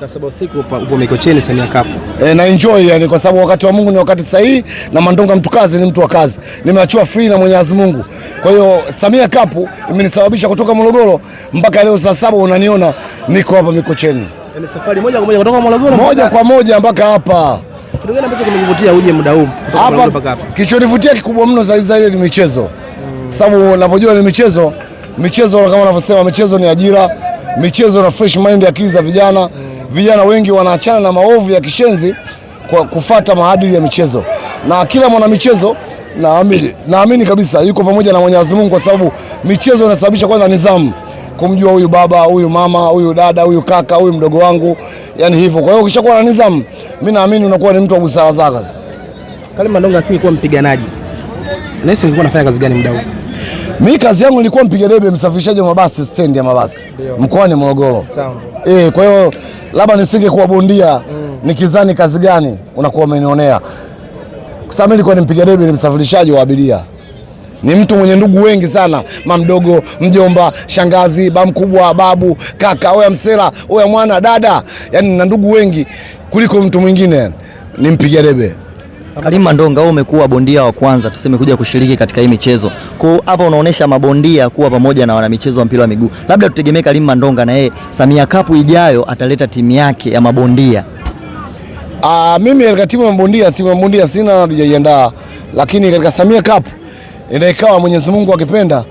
Saa 7 usiku upo Mikocheni Samia Cup. Na enjoy yani, kwa sababu wakati wa Mungu ni wakati sahihi, na Mandonga mtu kazi ni mtu wa kazi. Nimeachiwa free na Mwenyezi Mungu. Kwa hiyo Samia Cup imenisababisha kutoka Morogoro mpaka leo saa 7 unaniona niko hapa Mikocheni. Yaani safari moja kwa moja kutoka Morogoro moja kwa moja mpaka hapa. Kitu gani ambacho kimekuvutia uje muda huu kutoka Morogoro mpaka hapa? Kilichonivutia kikubwa mno zaidi ni michezo. Sababu unapojua ni michezo kama wanavyosema, michezo ni ajira, michezo na fresh mind, akili za vijana. Vijana wengi wanaachana na maovu ya kishenzi kwa kufuata maadili ya michezo. Na kila mwana michezo naamini kabisa yuko pamoja na Mwenyezi Mungu, kwa sababu michezo inasababisha kwanza nidhamu. Kumjua huyu baba, huyu mama, huyu dada, huyu kaka, huyu mdogo wangu, yani hivyo. Kwa hiyo ukishakuwa na nidhamu, mimi naamini unakuwa ni mtu wa busara zake. Karim Mandonga asingekuwa mpiganaji, nahisi ungekuwa unafanya kazi gani muda huu? Mimi kazi yangu nilikuwa mpiga debe, msafirishaji wa mabasi, stendi ya mabasi mkoani Morogoro. Kwa hiyo labda nisingekuwa bondia nikizani kazi gani unakuwa umenionea. Kwa sababu nilikuwa nimpiga debe, ni msafirishaji wa abiria. Ni mtu mwenye ndugu wengi sana, mamdogo, mjomba, shangazi, baba mkubwa, babu, kaka, oya msela, oya mwana, dada. Yaani na ndugu wengi kuliko mtu mwingine. Ni mpiga debe. Karim Mandonga, wewe umekuwa bondia wa kwanza tuseme kuja kushiriki katika hii michezo. Kwa hapa unaonesha mabondia kuwa pamoja na wana michezo wa mpira wa miguu. Labda tutegemee Karim Mandonga na yeye Samia Cup ijayo ataleta timu yake ya mabondia. Mimi katika timu ya mabondia sina, hatujajiandaa. Lakini katika Samia Cup ikawa Mwenyezi Mungu akipenda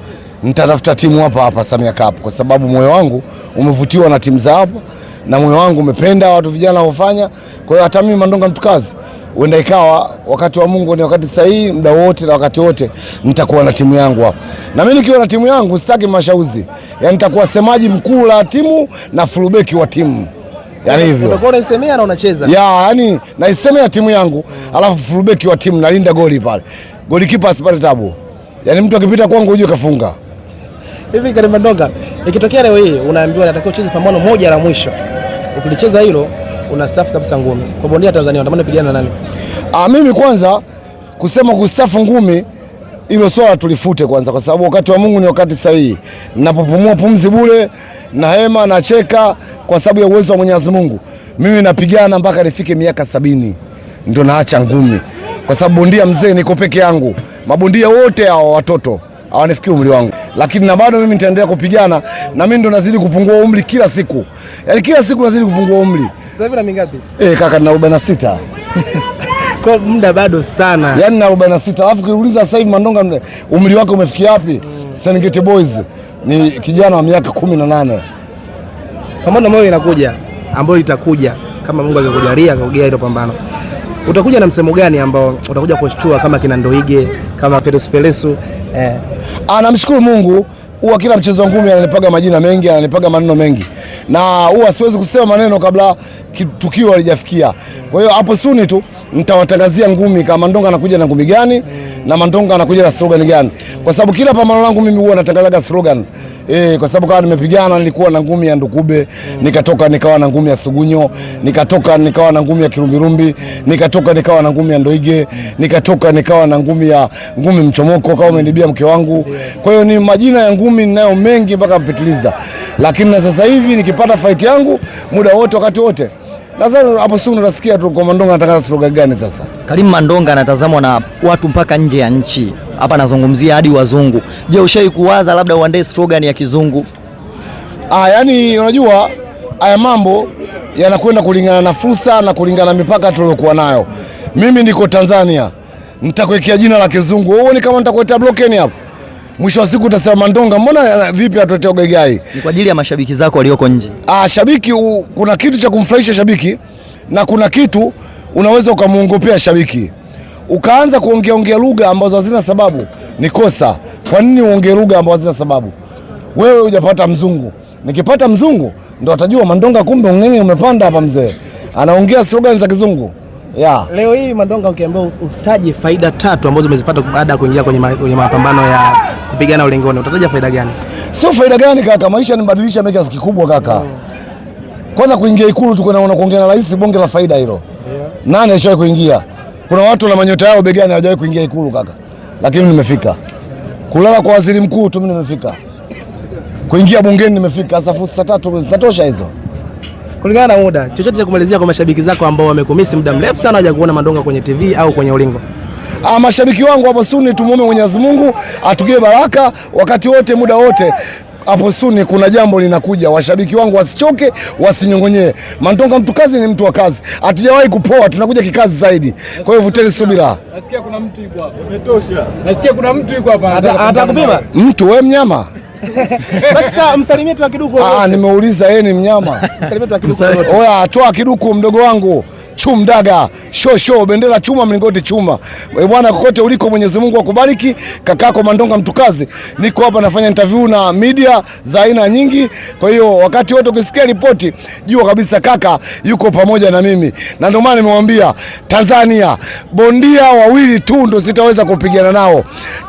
nitatafuta timu hapa Samia Cup, kwa sababu moyo wangu umevutiwa na timu za hapa na moyo wangu umependa watu vijana wanaofanya. Kwa hiyo hata mimi Mandonga mtukazi, huenda ikawa wakati wa Mungu ni wakati sahihi, muda wote na wakati wote nitakuwa na timu yangu hapa. Na mimi nikiwa na timu yangu sitaki mashauzi. Yaani nitakuwa semaji mkuu la timu na fullback wa timu. Yaani hivyo. Utakuwa unaisemea na unacheza. Yaani naisemea timu yangu, alafu fullback wa timu nalinda goli pale. Golikipa asipate tabu. Yaani mtu akipita kwangu uje kafunga. Hivi Karim Mandonga, ikitokea leo hii unaambiwa unatakiwa ucheze pambano moja la mwisho, ukilicheza hilo unastaafu kabisa ngumi. Kwa bondia Tanzania unatamani pigana na nani? Mimi kwanza kusema kustaafu ngumi hilo swala tulifute kwanza, kwa sababu wakati wa Mungu ni wakati sahihi. Ninapopumua pumzi bure na hema na cheka kwa sababu ya uwezo wa Mwenyezi Mungu. Mimi napigana mpaka nifike miaka 70 ndio naacha ngumi. Kwa sababu bondia mzee niko peke yangu. Mabondia wote hao watoto hawanifikii umri wangu. Lakini na bado mimi nitaendelea kupigana, na mimi ndo nazidi kupungua umri kila siku. Yaani kila siku nazidi kupungua umri. Sasa hivi na mingapi? Kaka na 46. Kwa muda bado sana. Yaani na 46. Alafu kiuliza sasa hivi Mandonga umri wake umefikia wapi? Serengeti Boys ni kijana wa miaka 18. Pambano moja inakuja ambayo itakuja kama Mungu akikujalia akakugea hilo pambano. Utakuja na msemo gani ambao utakuja kushtua kama kina Ndoige, kama Pelesu? Namshukuru Mungu, huwa kila mchezo ngumi ananipaga majina mengi, ananipaga maneno mengi. Na huwa siwezi kusema maneno kabla tukio halijafikia. Kwa hiyo hapo suni tu nitawatangazia ngumi kama Mandonga anakuja na ngumi gani na Mandonga anakuja na slogan gani. Kwa sababu kila pambano langu mimi huwa natangazaga slogan. Kwa sababu kama nimepigana nilikuwa na ngumi ya Ndukube, nikatoka nikawa na ngumi ya Sugunyo, nikatoka nikawa na ngumi ya Kirumbi, nikatoka nikawa na ngumi ya Ndoige, nikatoka nikawa na ngumi mchomoko kama umenibia mke wangu. Kwa hiyo ni majina ya ngumi ninayo mengi mpaka mpitiliza. Lakini na sasa hivi nikipata fight yangu muda wote wakati wote, nadhani hapo soon utasikia tu kwa Mandonga anatangaza slogan gani sasa. Karim Mandonga anatazamwa na watu mpaka nje ya nchi. Hapa nazungumzia hadi wazungu. Je, ushawahi kuwaza labda uandae slogan ya kizungu? Yaani unajua haya mambo yanakwenda kulingana na fursa na kulingana na mipaka tuliyokuwa nayo. Mimi niko Tanzania, nitakuwekea jina la kizungu. Wewe ni kama nitakuletea blockeni hapo. Mwisho wa siku utasema Mandonga mbona vipi atuletee ugegai? Ni kwa ajili ya mashabiki zako walioko nje. Shabiki kuna kitu cha kumfurahisha shabiki na kuna kitu unaweza ukamuongopea shabiki. Ukaanza kuongea lugha ambazo hazina sababu ni kosa. Kwa nini uongee lugha ambazo hazina sababu? Wewe hujapata mzungu. Nikipata mzungu ndio atajua Mandonga kumbe ungenge umepanda hapa mzee. Anaongea slogan za kizungu. Leo hii Mandonga ukiambiwa utaje faida 3 ambazo umezipata baada ya kuingia kwenye mapambano ya kupigana ulingoni, utataja faida gani? Sio faida gani kaka, maisha nibadilisha mega kikubwa kaka. Kwanza kuingia Ikulu tu kuna kuongea na rais bonge la faida hilo. Nani ashawahi kuingia? Kuna watu na manyota yao begani hawajawahi kuingia Ikulu kaka. Lakini nimefika. Kulala kwa waziri mkuu tu mimi nimefika. Kuingia bungeni nimefika. Sasa fursa 3 zitatosha hizo. kulingana na muda, chochote cha kumalizia kwa mashabiki zako ambao wamekumisi muda mrefu sana hawaja kuona Mandonga kwenye TV au kwenye ulingo? Mashabiki wangu hapo Suni, tumuombe Mwenyezi Mungu atugie baraka wakati wote, muda wote. Hapo Suni kuna jambo linakuja, washabiki wangu wasichoke, wasinyongonyee. Mandonga mtu kazi, ni mtu wa kazi, hatujawahi kupoa, tunakuja kikazi zaidi. Kwa hiyo vuteni subira. Nasikia kuna mtu yuko hapa. Umetosha. Nasikia kuna mtu yuko hapa. Atakupima? Mtu wewe mnyama? Basi sasa msalimie tu Kiduku. Nimeuliza yeye ni mnyama. Msalimie tu Kiduku. Oya, toa Kiduku mdogo wangu. Chumdaga, show, bendera chuma, mlingoti chuma. Bwana, kokote uliko Mwenyezi Mungu akubariki. Kakako Mandonga mtukazi. Niko hapa nafanya interview na media za aina nyingi. Kwa hiyo wakati wote ukisikia ripoti, jua kabisa kaka yuko pamoja na mimi. Na ndio maana nimemwambia Tanzania, bondia wawili tu ndio sitaweza kupigana nao.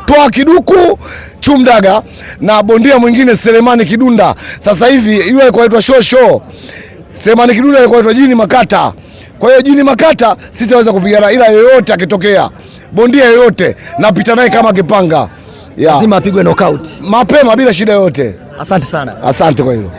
Toa Kiduku Chumdaga na bondia mwingine Selemani Kidunda. Sasa hivi yule alikuwa anaitwa show. Selemani Kidunda alikuwa anaitwa Jini Makata. Kwa hiyo Jini Makata sitaweza kupigana, ila yoyote akitokea bondia yoyote napita naye kama kipanga. Lazima apigwe knockout mapema bila shida yoyote. Asante sana. Asante kwa hilo.